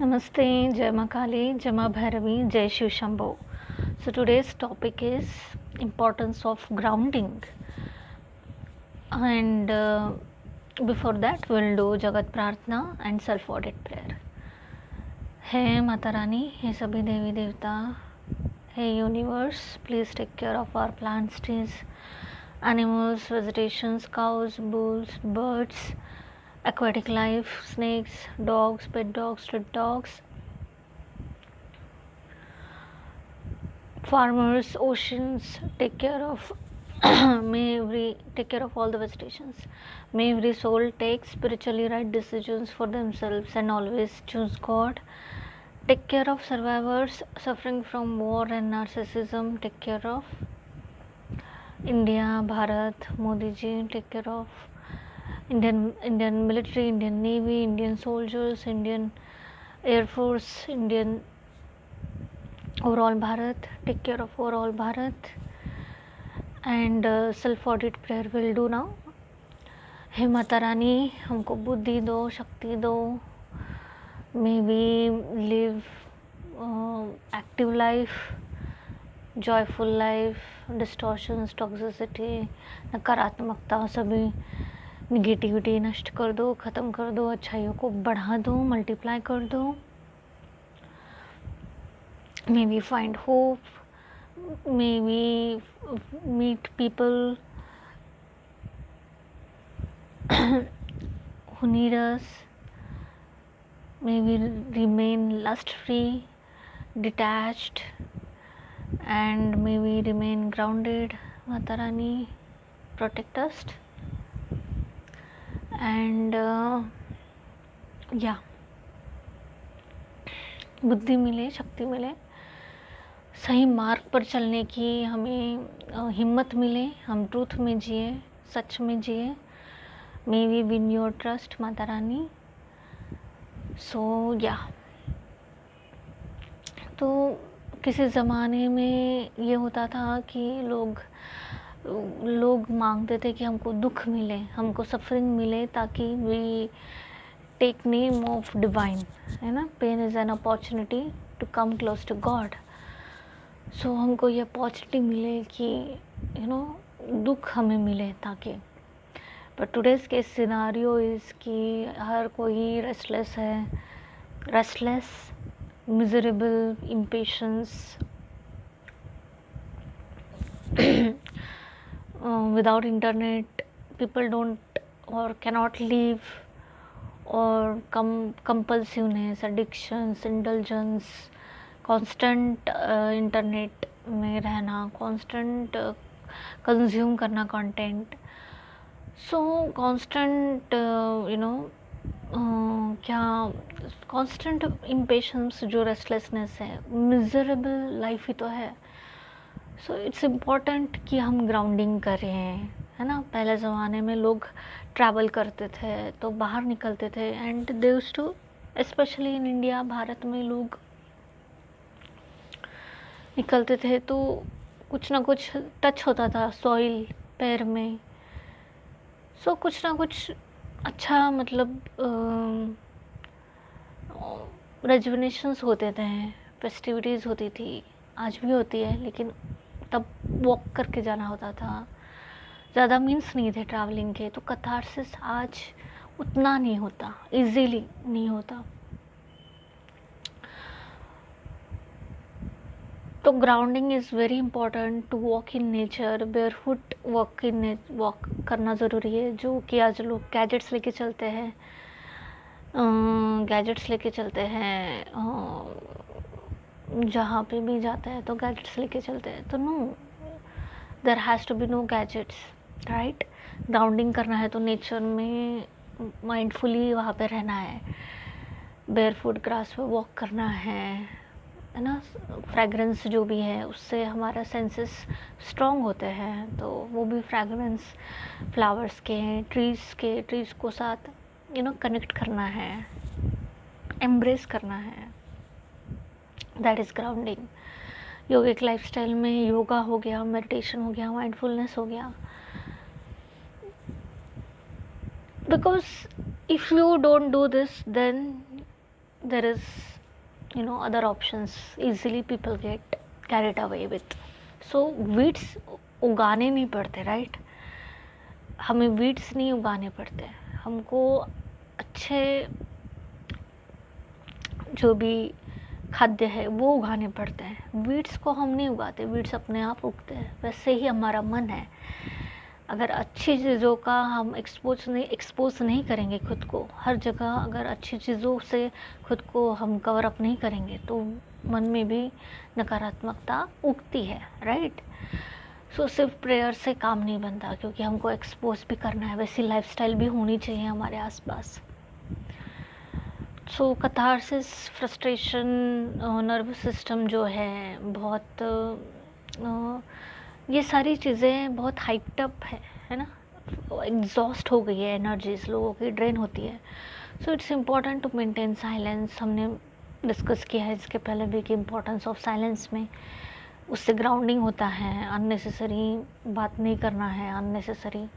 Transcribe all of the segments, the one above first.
Namaste, Jai Ma Kali, Jai Ma Bhairavi, Jai Shiv Shambho. So today's topic is importance of grounding, and before that we'll do Jagat Prarthana and self audit prayer. Hey Mata Rani, hey Sabhi Devi Devta, hey Universe, please take care of our plants, trees, animals, vegetations, cows, bulls, birds, aquatic life, snakes, dogs, pet dogs, street dogs, farmers, oceans. Take care of may every take care of all the vegetations. May every soul take spiritually right decisions for themselves and always choose God. Take care of survivors suffering from war and narcissism. Take care of India, Bharat, Modi ji. Take care of Indian military, Indian navy, Indian soldiers, Indian air force, Indian overall Bharat. Take care of overall Bharat. And self audit prayer will do now. हे माता रानी, हमको बुद्धि दो, शक्ति दो. May we live active life, joyful life. Distortions, toxicity, नकारात्मकता, सभी negativity नष्ट कर दो, ख़त्म कर दो. अच्छाइयों को बढ़ा दो, मल्टीप्लाई कर दो. May we find hope. May we meet people who need us. May we remain lust free, detached, and may we remain grounded. Mata Rani, protect us. And बुद्धि मिले, शक्ति मिले, सही मार्ग पर चलने की हमें हिम्मत मिले. हम ट्रूथ में जिए, सच में जिए. May we win your trust Mata Rani. सो तो किसी ज़माने में ये होता था कि लोग मांगते थे कि हमको दुख मिले, हमको सफरिंग मिले, ताकि we take name of divine, है ना. Pain is an opportunity to come close to God. So हमको ये अपॉर्चुनिटी मिले कि दुख हमें मिले ताकि. बट टुडेज़ के सिनारियो इज़ कि हर कोई रेस्टलेस है, miserable, impatience. Without internet, people don't or cannot live. और compulsiveness, addictions, indulgence, constant internet में रहना, constant कंज्यूम करना कंटेंट. सो constant क्या constant इम्पेशंस, जो रेस्टलेसनेस है, मिजरेबल लाइफ ही तो है. सो इट्स इम्पॉर्टेंट कि हम ग्राउंडिंग करें, है ना. पहले ज़माने में लोग ट्रैवल करते थे तो बाहर निकलते थे, and they used to, specially in India, Bharat में लोग निकलते थे तो कुछ ना कुछ टच होता था सॉइल पैर में. सो कुछ ना कुछ अच्छा, मतलब रेजुवेनेशंस होते थे, फेस्टिविटीज़ होती थी, आज भी होती है, लेकिन तब वॉक करके जाना होता था. ज़्यादा मीन्स नहीं थे ट्रैवलिंग के, तो कैथारसिस आज उतना नहीं होता, इजीली नहीं होता. तो grounding is very important. To walk in nature, barefoot walk करना ज़रूरी है. जो कि आज लोग गैजेट्स लेके चलते हैं, जहाँ पे भी जाते हैं तो गैजेट्स लेके चलते हैं. तो no, there has to be no gadgets, right. Grounding करना है तो नेचर में माइंडफुली वहाँ पे रहना है, बेयरफुट ग्रास पे वॉक करना है ना. फ्रेगरेंस जो भी है उससे हमारा सेंसेस स्ट्रॉन्ग होते हैं, तो वो भी फ्रेगरेंस फ्लावर्स के, ट्रीज़ को साथ कनेक्ट करना है, एम्ब्रेस करना है. That is grounding. Yogic lifestyle में योगा हो गया, मेडिटेशन हो गया, माइंडफुलनेस हो गया. Because if you don't do this, then there is other options easily people get carried away with. So weeds उगाने नहीं पड़ते, राइट? हमें वीड्स नहीं उगाने पड़ते, हमको अच्छे जो भी खाद्य है वो उगाने पड़ते हैं। वीड्स को हम नहीं उगाते, वीड्स अपने आप उगते हैं। वैसे ही हमारा मन है, अगर अच्छी चीज़ों का हम एक्सपोज नहीं करेंगे खुद को हर जगह, अगर अच्छी चीज़ों से खुद को हम कवर अप नहीं करेंगे तो मन में भी नकारात्मकता उगती है, राइट? सो सिर्फ प्रेयर से काम नहीं बनता, क्योंकि हमको एक्सपोज भी करना है, वैसी लाइफस्टाइल भी होनी चाहिए हमारे आसपास। सो कैथारसिस, फ्रस्ट्रेशन, नर्वस सिस्टम जो है बहुत ये सारी चीज़ें बहुत हाइप्ड अप है ना, एग्जॉस्ट हो गई है, एनर्जीज लोगों की ड्रेन होती है। So it's important to maintain silence. हमने डिस्कस किया है इसके पहले भी कि इम्पोर्टेंस ऑफ साइलेंस में, उससे ग्राउंडिंग होता है, अननेसेसरी बात नहीं करना है, अननेसेसरी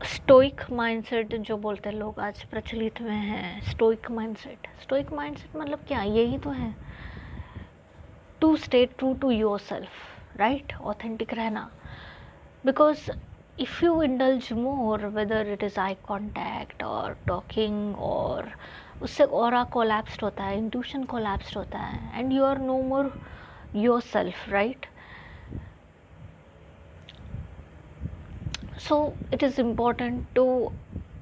स्टोइक माइंडसेट जो बोलते हैं लोग आज प्रचलित में है। स्टोइक माइंडसेट मतलब क्या? यही तो है, to stay true to yourself, right? Authentic रहना। Because if you indulge more, whether it is eye contact और टॉकिंग, और उससे ऑरा कोलैप्स्ड होता है, इंट्यूशन कोलैप्स्ड होता है, and you are no more yourself, right? So it is important to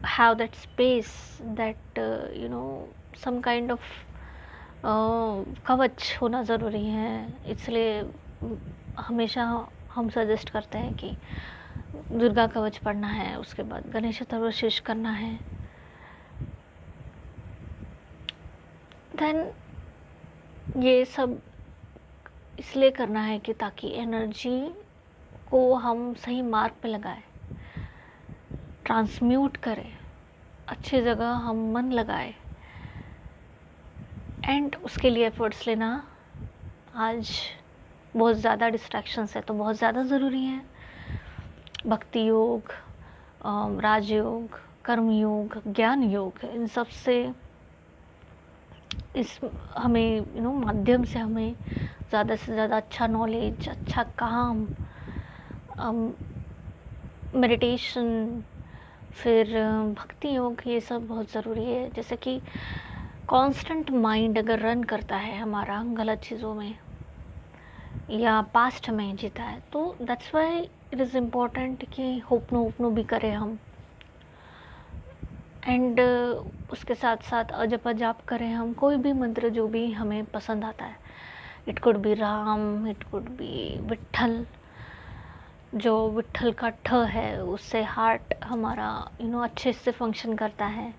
have that space, that some kind of कवच होना ज़रूरी है। इसलिए हमेशा हम सजेस्ट करते हैं कि दुर्गा कवच पढ़ना है, उसके बाद गणेश चतुर्थी करना है। देन ये सब इसलिए करना है कि ताकि एनर्जी को हम सही मार्ग पे लगाएं, ट्रांसम्यूट करें, अच्छी जगह हम मन लगाए, एंड उसके लिए एफर्ट्स लेना आज बहुत ज़्यादा डिस्ट्रैक्शंस है तो बहुत ज़्यादा ज़रूरी है। भक्ति योग, राजयोग, कर्म योग, ज्ञान योग, इन सब से इस हमें माध्यम से हमें ज़्यादा से ज़्यादा अच्छा नॉलेज, अच्छा काम, मेडिटेशन, फिर भक्ति योग, ये सब बहुत ज़रूरी है। जैसे कि कांस्टेंट माइंड अगर रन करता है हमारा गलत चीज़ों में या पास्ट में जीता है, तो that's why it is important कि होपनो भी करें हम, एंड उसके साथ साथ अजप जाप करें हम, कोई भी मंत्र जो भी हमें पसंद आता है। It could be Ram, it could be Vitthal, जो विट्ठल का ठ है उससे हार्ट हमारा अच्छे से फंक्शन करता है।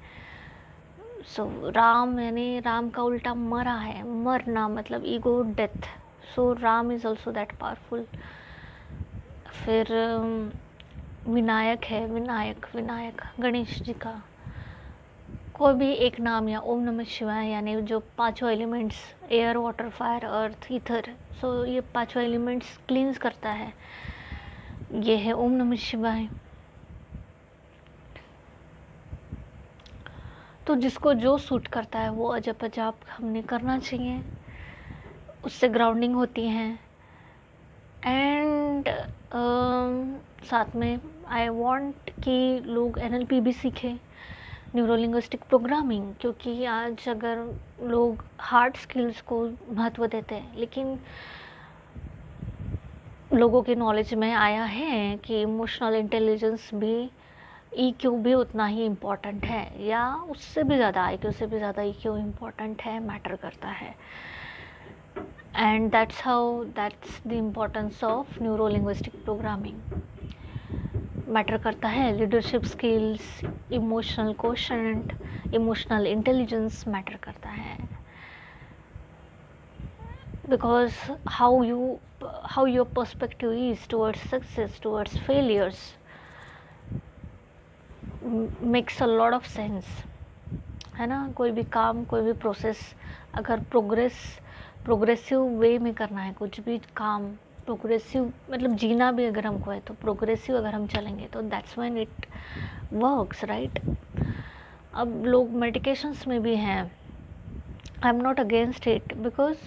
सो राम यानी राम का उल्टा मरा है, मरना मतलब ego, death. So Ram is also that powerful. फिर विनायक है, विनायक गणेश जी का कोई भी एक नाम, या ओम नमः शिवाय, यानी जो पांचों एलिमेंट्स, एयर, वाटर, फायर, अर्थ, ईथर, सो ये पांचों एलिमेंट्स क्लींस करता है, ये है ओम नमः शिवाय। तो जिसको जो सूट करता है वो अजप जाप हमने करना चाहिए, उससे ग्राउंडिंग होती है। एंड साथ में आई वांट कि लोग NLP भी सीखें, न्यूरो लिंग्विस्टिक प्रोग्रामिंग, क्योंकि आज अगर लोग हार्ड स्किल्स को महत्व देते हैं, लेकिन लोगों के नॉलेज में आया है कि इमोशनल इंटेलिजेंस भी, EQ भी उतना ही इम्पॉर्टेंट है, या उससे भी ज़्यादा, IQ से भी ज़्यादा EQ इम्पॉर्टेंट है, मैटर करता है। And that's the importance of neuro linguistic programming. Matter करता है leadership skills, emotional quotient, emotional intelligence matter करता है, because how your perspective is towards success, towards failures makes a lot of sense, है ना? कोई भी काम, कोई भी प्रोसेस अगर प्रोग्रेसिव वे में करना है, कुछ भी काम प्रोग्रेसिव मतलब जीना भी अगर हमको है तो प्रोग्रेसिव अगर हम चलेंगे तो that's when it works, right. अब लोग मेडिकेशंस में भी हैं, I am not against it because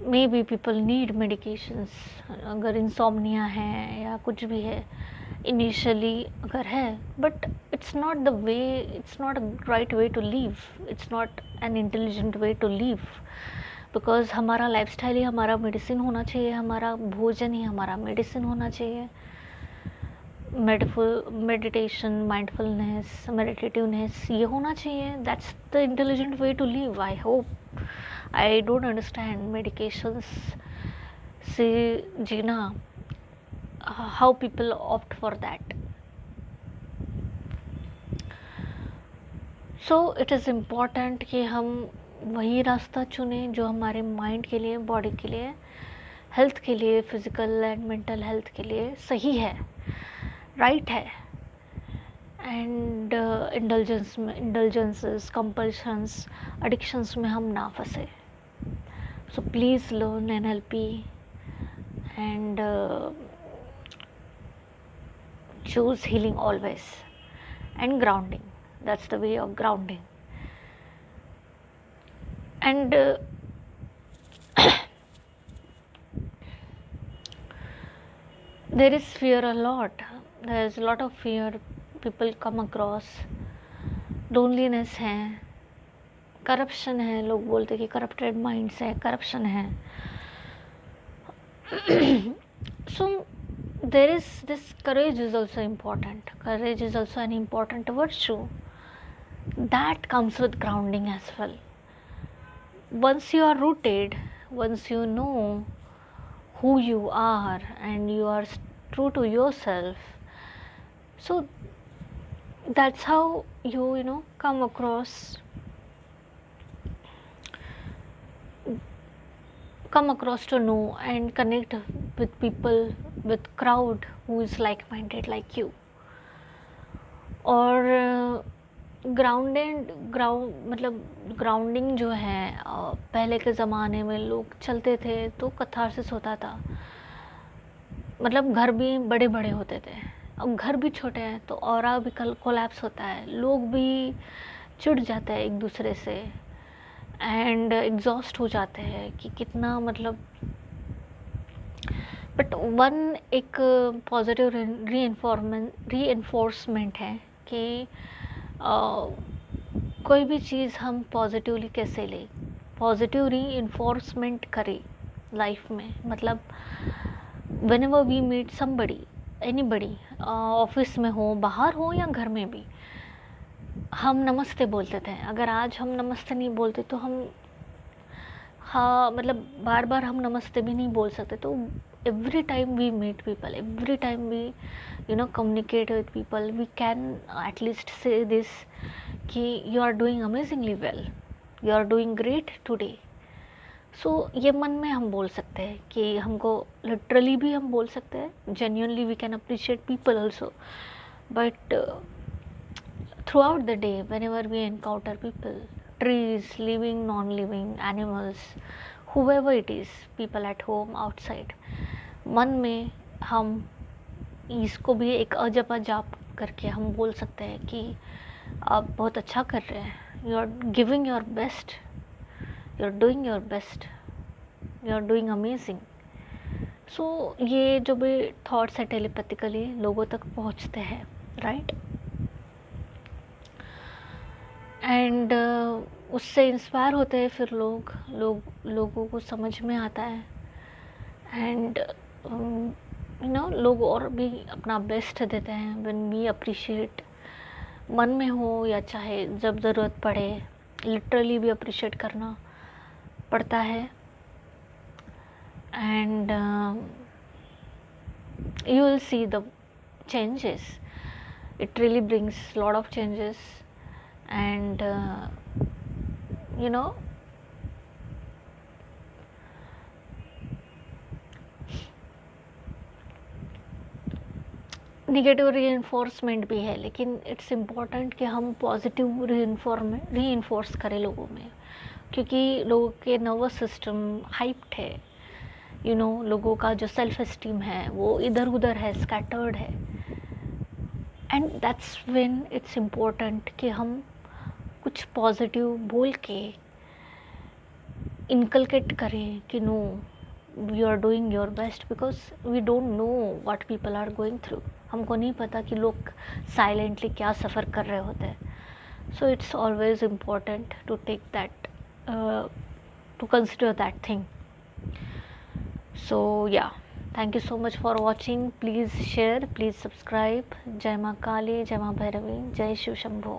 maybe people need medications. अगर इंसोमनिया है या कुछ भी है इनिशियली अगर है, but it's not the way, it's not a right way to live, it's not an intelligent way to live. Because हमारा lifestyle ही हमारा मेडिसिन होना चाहिए, हमारा भोजन ही हमारा मेडिसिन होना चाहिए। मेडिटेशन, माइंडफुलनेस, मेडिटेटिवनेस ये होना चाहिए, that's the intelligent way to live. I hope, I don't understand medications से जीना, how people opt for that. So it is important कि हम वही रास्ता चुने जो हमारे माइंड के लिए, बॉडी के लिए, हेल्थ के लिए, फिज़िकल एंड मेंटल हेल्थ के लिए सही है, राइट है। एंड इंडल्जेंसेस, कंपल्शंस, एडिक्शंस में हम ना फंसे। So please learn NLP and choose healing always, and grounding, that's the way of grounding. And there is fear a lot, there is a lot of fear people come across, loneliness है, corruption है, लोग बोलते कि corrupted minds है, corruption है। So there is this courage is also important, courage is also an important virtue that comes with grounding as well. Once you are rooted, once you know who you are and you are true to yourself, so that's how you know come across to know and connect with people, with crowd who is like minded like you. और मतलब grounding जो है, पहले के ज़माने में लोग चलते थे तो कथारसिस होता था, मतलब घर भी बड़े बड़े होते थे। अब घर भी छोटे हैं तो ऑरा भी कोलैप्स होता है, लोग भी चिढ़ जाते हैं एक दूसरे से एंड एग्जॉस्ट हो जाते हैं कि कितना मतलब। बट वन एक पॉजिटिव रीइंफोर्समेंट है कि कोई भी चीज़ हम पॉजिटिवली कैसे लें, पॉजिटिव रीइंफोर्समेंट करें लाइफ में। मतलब whenever we meet somebody, anybody, office में हो, बाहर हो या घर में भी, हम नमस्ते बोलते थे। अगर आज हम नमस्ते नहीं बोलते तो हम, हाँ मतलब बार बार हम नमस्ते भी नहीं बोल सकते। तो every time we meet people, every time we communicate with people, we can at least say this कि you are doing amazingly well, you are doing great today. So ये मन में हम बोल सकते हैं कि हमको लिटरली भी हम बोल सकते हैं, genuinely we can appreciate people also. But throughout the day, whenever we encounter people, trees, living, non-living, animals, whoever it is, people at home, outside, मन में हम इसको भी एक अजपा जाप करके हम बोल सकते हैं कि आप बहुत अच्छा कर रहे हैं, you are giving your best, you are doing your best, you are doing amazing. So ये जो भी थॉट्स है टेलीपैथिकली लोगों तक पहुंचते हैं, राइट। एंड उससे इंस्पायर होते हैं फिर लोगों को समझ में आता है। एंड लोग और भी अपना बेस्ट देते हैं व्हेन वी अप्रिशिएट, मन में हो या चाहे जब ज़रूरत पड़े, लिटरली भी अप्रिशिएट करना पड़ता है। And you will see the changes, it really brings lot of changes. And negative reinforcement भी है, लेकिन इट्स इम्पॉर्टेंट कि हम पॉजिटिव रीइंफोर्स करें लोगों में, क्योंकि लोगों के नर्वस सिस्टम हाइप्ड है लोगों का जो सेल्फ एस्टीम है वो इधर उधर है, स्कैटर्ड है। And that's when it's important कि हम कुछ पॉजिटिव बोल के इनकलकेट करें कि no, we are doing your best, because we don't know what people are going through. हमको नहीं पता कि लोग साइलेंटली क्या सफ़र कर रहे होते हैं। So it's always important to take that, to consider that thing. So yeah, thank you so much for watching. Please share, please subscribe. Jai Ma Kali, Jai Ma Bhairavi, Jai Shiv Shambho.